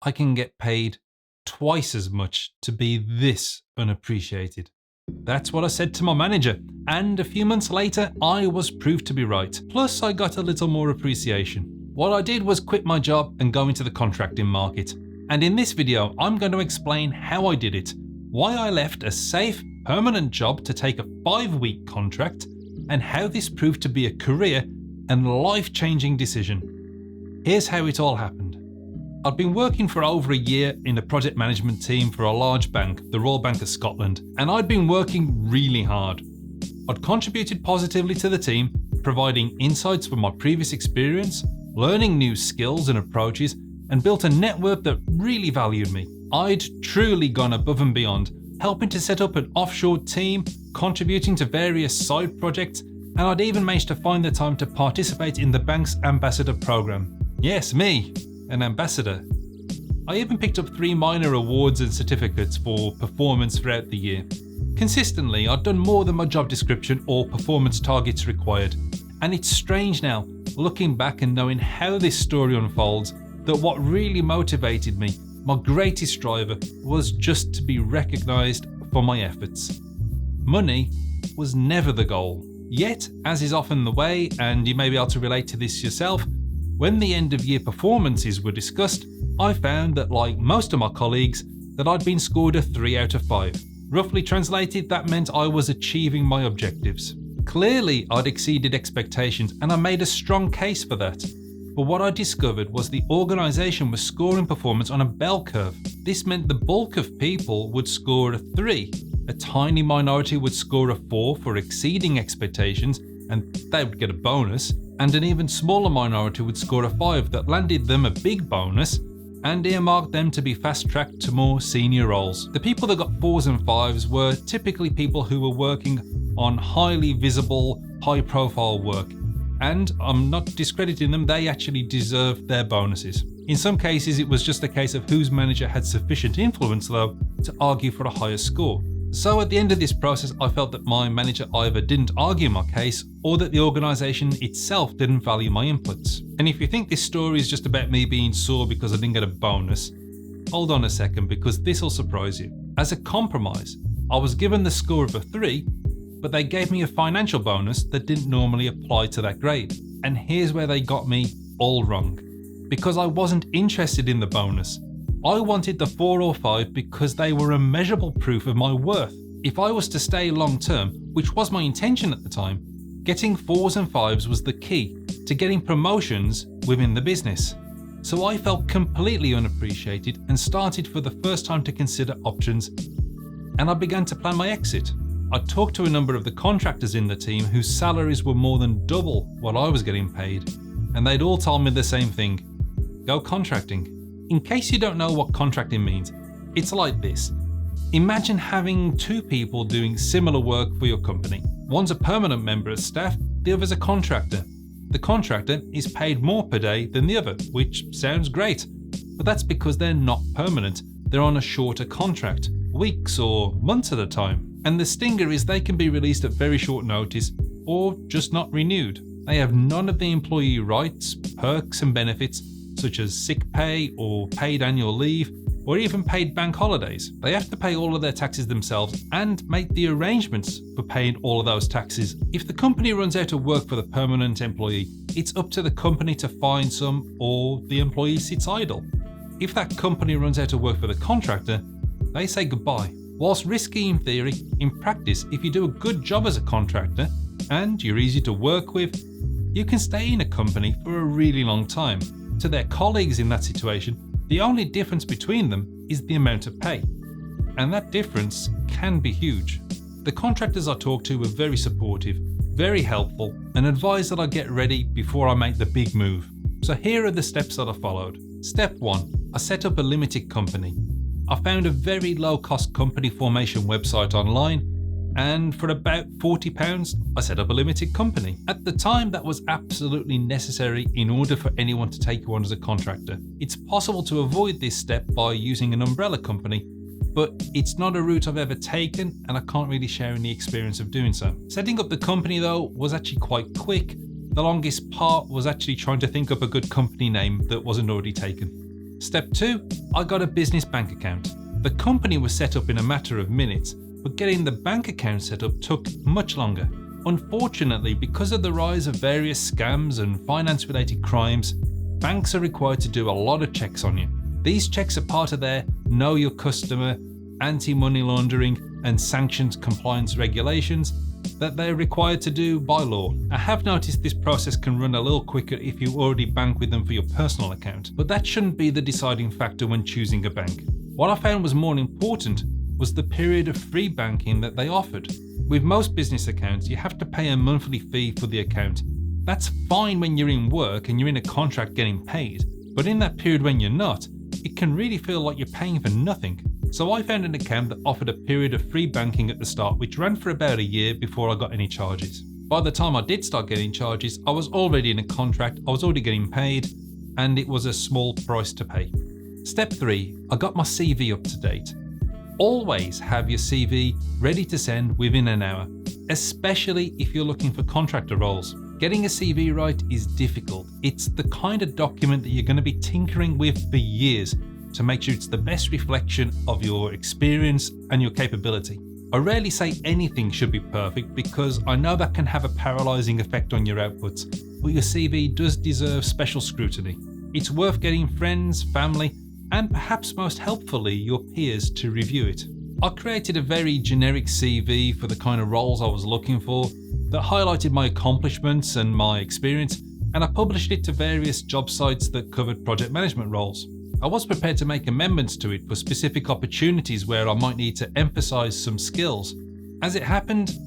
I can get paid twice as much to be this unappreciated. That's what I said to my manager, and a few months later, I was proved to be right. Plus, I got a little more appreciation. What I did was quit my job and go into the contracting market. And in this video, I'm going to explain how I did it, why I left a safe, permanent job to take a 5-week contract, and how this proved to be a career and life-changing decision. Here's how it all happened. I'd been working for over a year in a project management team for a large bank, the Royal Bank of Scotland, and I'd been working really hard. I'd contributed positively to the team, providing insights from my previous experience, learning new skills and approaches, and built a network that really valued me. I'd truly gone above and beyond, helping to set up an offshore team, contributing to various side projects, and I'd even managed to find the time to participate in the bank's ambassador program. Yes, me, an ambassador. I even picked up 3 minor awards and certificates for performance throughout the year. Consistently, I'd done more than my job description or performance targets required. And it's strange now, looking back and knowing how this story unfolds, that what really motivated me, my greatest driver, was just to be recognised for my efforts. Money was never the goal. Yet, as is often the way, and you may be able to relate to this yourself, when the end of year performances were discussed, I found that, like most of my colleagues, that I'd been scored a 3 out of 5. Roughly translated, that meant I was achieving my objectives. Clearly, I'd exceeded expectations, and I made a strong case for that. But what I discovered was the organisation was scoring performance on a bell curve. This meant the bulk of people would score a 3. A tiny minority would score a 4 for exceeding expectations, and they would get a bonus, and an even smaller minority would score a 5 that landed them a big bonus and earmarked them to be fast-tracked to more senior roles. The people that got 4s and 5s were typically people who were working on highly visible, high-profile work, and I'm not discrediting them, they actually deserved their bonuses. In some cases, it was just a case of whose manager had sufficient influence, though, to argue for a higher score. So at the end of this process, I felt that my manager either didn't argue my case or that the organisation itself didn't value my inputs. And if you think this story is just about me being sore because I didn't get a bonus, hold on a second, because this will surprise you. As a compromise, I was given the score of a 3, but they gave me a financial bonus that didn't normally apply to that grade. And here's where they got me all wrong. Because I wasn't interested in the bonus. I wanted the 4 or 5 because they were immeasurable proof of my worth. If I was to stay long term, which was my intention at the time, getting 4s and 5s was the key to getting promotions within the business. So I felt completely unappreciated and started for the first time to consider options, and I began to plan my exit. I talked to a number of the contractors in the team whose salaries were more than double what I was getting paid, and they'd all told me the same thing: go contracting. In case you don't know what contracting means, it's like this. Imagine having 2 people doing similar work for your company. One's a permanent member of staff, the other's a contractor. The contractor is paid more per day than the other, which sounds great, but that's because they're not permanent. They're on a shorter contract, weeks or months at a time. And the stinger is they can be released at very short notice or just not renewed. They have none of the employee rights, perks and benefits such as sick pay or paid annual leave or even paid bank holidays. They have to pay all of their taxes themselves and make the arrangements for paying all of those taxes. If the company runs out of work for the permanent employee, it's up to the company to find some, or the employee sits idle. If that company runs out of work for the contractor, they say goodbye. Whilst risky in theory, in practice, if you do a good job as a contractor and you're easy to work with, you can stay in a company for a really long time. To their colleagues in that situation, the only difference between them is the amount of pay. And that difference can be huge. The contractors I talked to were very supportive, very helpful, and advised that I get ready before I make the big move. So here are the steps that I followed. Step 1, I set up a limited company. I found a very low-cost company formation website online, and for about £40, I set up a limited company. At the time, that was absolutely necessary in order for anyone to take you on as a contractor. It's possible to avoid this step by using an umbrella company, but it's not a route I've ever taken, and I can't really share any experience of doing so. Setting up the company, though, was actually quite quick. The longest part was actually trying to think up a good company name that wasn't already taken. Step 2, I got a business bank account. The company was set up in a matter of minutes, but getting the bank account set up took much longer. Unfortunately, because of the rise of various scams and finance-related crimes, banks are required to do a lot of checks on you. These checks are part of their Know Your Customer, anti-money laundering and sanctions compliance regulations that they're required to do by law. I have noticed this process can run a little quicker if you already bank with them for your personal account, but that shouldn't be the deciding factor when choosing a bank. What I found was more important was the period of free banking that they offered. With most business accounts, you have to pay a monthly fee for the account. That's fine when you're in work and you're in a contract getting paid, but in that period when you're not, it can really feel like you're paying for nothing. So I found an account that offered a period of free banking at the start, which ran for about a year before I got any charges. By the time I did start getting charges, I was already in a contract, I was already getting paid, and it was a small price to pay. Step 3, I got my CV up to date. Always have your CV ready to send within an hour, especially if you're looking for contractor roles. Getting a CV right is difficult. It's the kind of document that you're going to be tinkering with for years to make sure it's the best reflection of your experience and your capability. I rarely say anything should be perfect because I know that can have a paralysing effect on your outputs, but your CV does deserve special scrutiny. It's worth getting friends, family, and perhaps most helpfully, your peers to review it. I created a very generic CV for the kind of roles I was looking for that highlighted my accomplishments and my experience, and I published it to various job sites that covered project management roles. I was prepared to make amendments to it for specific opportunities where I might need to emphasise some skills. As it happened,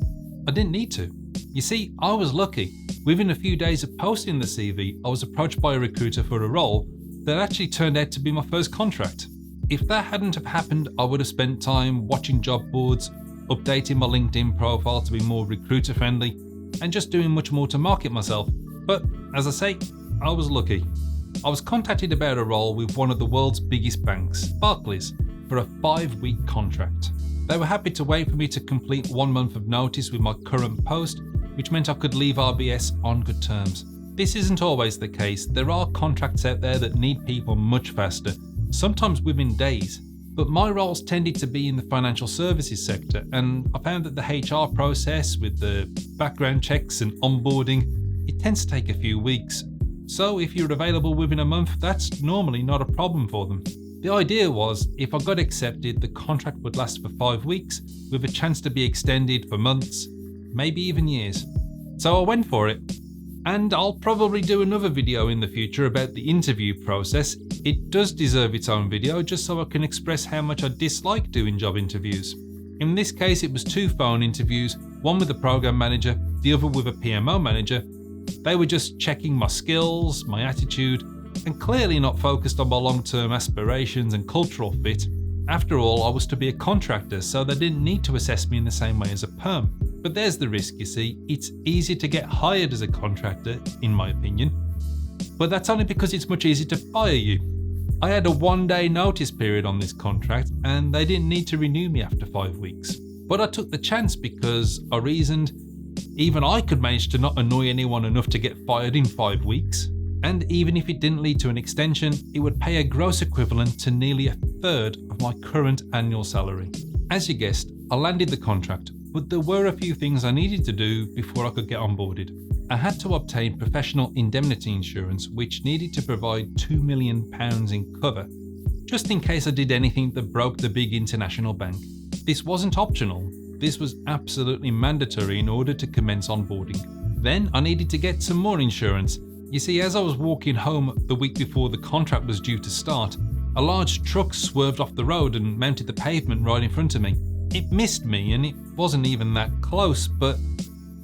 I didn't need to. You see, I was lucky. Within a few days of posting the CV, I was approached by a recruiter for a role that actually turned out to be my first contract. If that hadn't have happened, I would have spent time watching job boards, updating my LinkedIn profile to be more recruiter friendly, and just doing much more to market myself. But as I say, I was lucky. I was contacted about a role with one of the world's biggest banks, Barclays, for a 5-week contract. They were happy to wait for me to complete 1 month of notice with my current post, which meant I could leave RBS on good terms. This isn't always the case. There are contracts out there that need people much faster, sometimes within days. But my roles tended to be in the financial services sector, and I found that the HR process with the background checks and onboarding, it tends to take a few weeks. So if you're available within a month, that's normally not a problem for them. The idea was, if I got accepted, the contract would last for 5 weeks, with a chance to be extended for months, maybe even years. So I went for it. And I'll probably do another video in the future about the interview process. It does deserve its own video, just so I can express how much I dislike doing job interviews. In this case, it was 2 phone interviews, one with a program manager, the other with a PMO manager. They were just checking my skills, my attitude, and clearly not focused on my long-term aspirations and cultural fit. After all, I was to be a contractor, so they didn't need to assess me in the same way as a perm. But there's the risk, you see. It's easier to get hired as a contractor, in my opinion. But that's only because it's much easier to fire you. I had a 1-day notice period on this contract, and they didn't need to renew me after 5 weeks. But I took the chance because I reasoned even I could manage to not annoy anyone enough to get fired in 5 weeks. And even if it didn't lead to an extension, it would pay a gross equivalent to nearly 1/3 of my current annual salary. As you guessed, I landed the contract, but there were a few things I needed to do before I could get onboarded. I had to obtain professional indemnity insurance, which needed to provide £2 million in cover, just in case I did anything that broke the big international bank. This wasn't optional, this was absolutely mandatory in order to commence onboarding. Then I needed to get some more insurance. You see, as I was walking home the week before the contract was due to start, a large truck swerved off the road and mounted the pavement right in front of me. It missed me and it wasn't even that close, but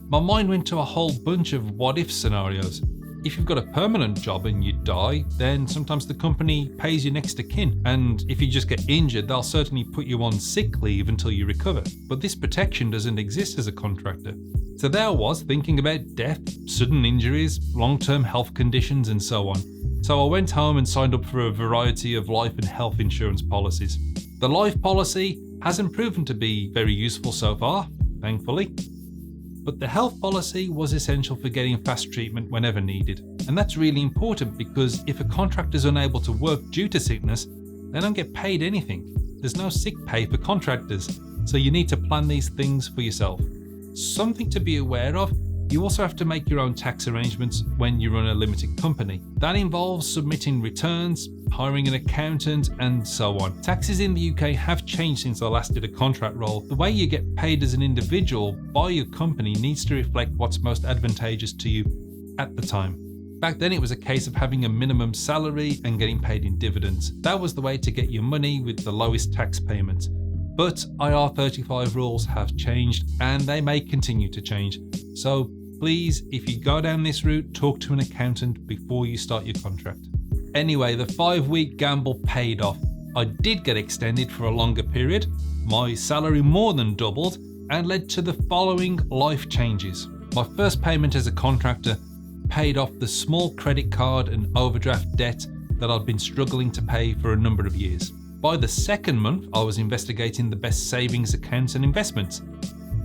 my mind went to a whole bunch of what-if scenarios. If you've got a permanent job and you die, then sometimes the company pays your next of kin, and if you just get injured, they'll certainly put you on sick leave until you recover. But this protection doesn't exist as a contractor. So there I was, thinking about death, sudden injuries, long-term health conditions, and so on. So I went home and signed up for a variety of life and health insurance policies. The life policy hasn't proven to be very useful so far, thankfully. But the health policy was essential for getting fast treatment whenever needed. And that's really important because if a contractor is unable to work due to sickness, they don't get paid anything. There's no sick pay for contractors, so you need to plan these things for yourself. Something to be aware of, you also have to make your own tax arrangements when you run a limited company. That involves submitting returns, hiring an accountant, and so on. Taxes in the UK have changed since I last did a contract role. The way you get paid as an individual by your company needs to reflect what's most advantageous to you at the time. Back then it was a case of having a minimum salary and getting paid in dividends. That was the way to get your money with the lowest tax payment. But IR35 rules have changed and they may continue to change. So please, if you go down this route, talk to an accountant before you start your contract. Anyway, the 5-week gamble paid off. I did get extended for a longer period. My salary more than doubled and led to the following life changes. My first payment as a contractor paid off the small credit card and overdraft debt that I'd been struggling to pay for a number of years. By the second month, I was investigating the best savings accounts and investments.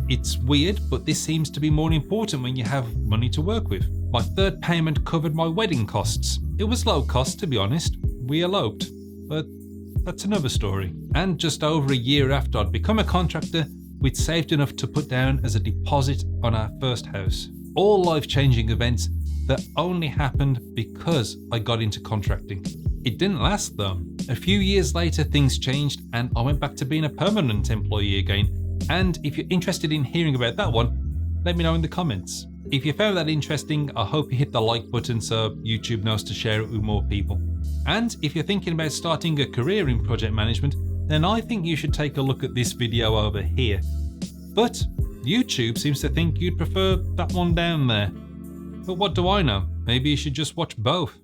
It's weird, but this seems to be more important when you have money to work with. My third payment covered my wedding costs. It was low cost, to be honest. We eloped, but that's another story. And just over a year after I'd become a contractor, we'd saved enough to put down as a deposit on our first house. All life-changing events that only happened because I got into contracting. It didn't last though. A few years later, things changed and I went back to being a permanent employee again. And if you're interested in hearing about that one, let me know in the comments. If you found that interesting, I hope you hit the like button so YouTube knows to share it with more people. And if you're thinking about starting a career in project management, then I think you should take a look at this video over here. But YouTube seems to think you'd prefer that one down there. But what do I know? Maybe you should just watch both.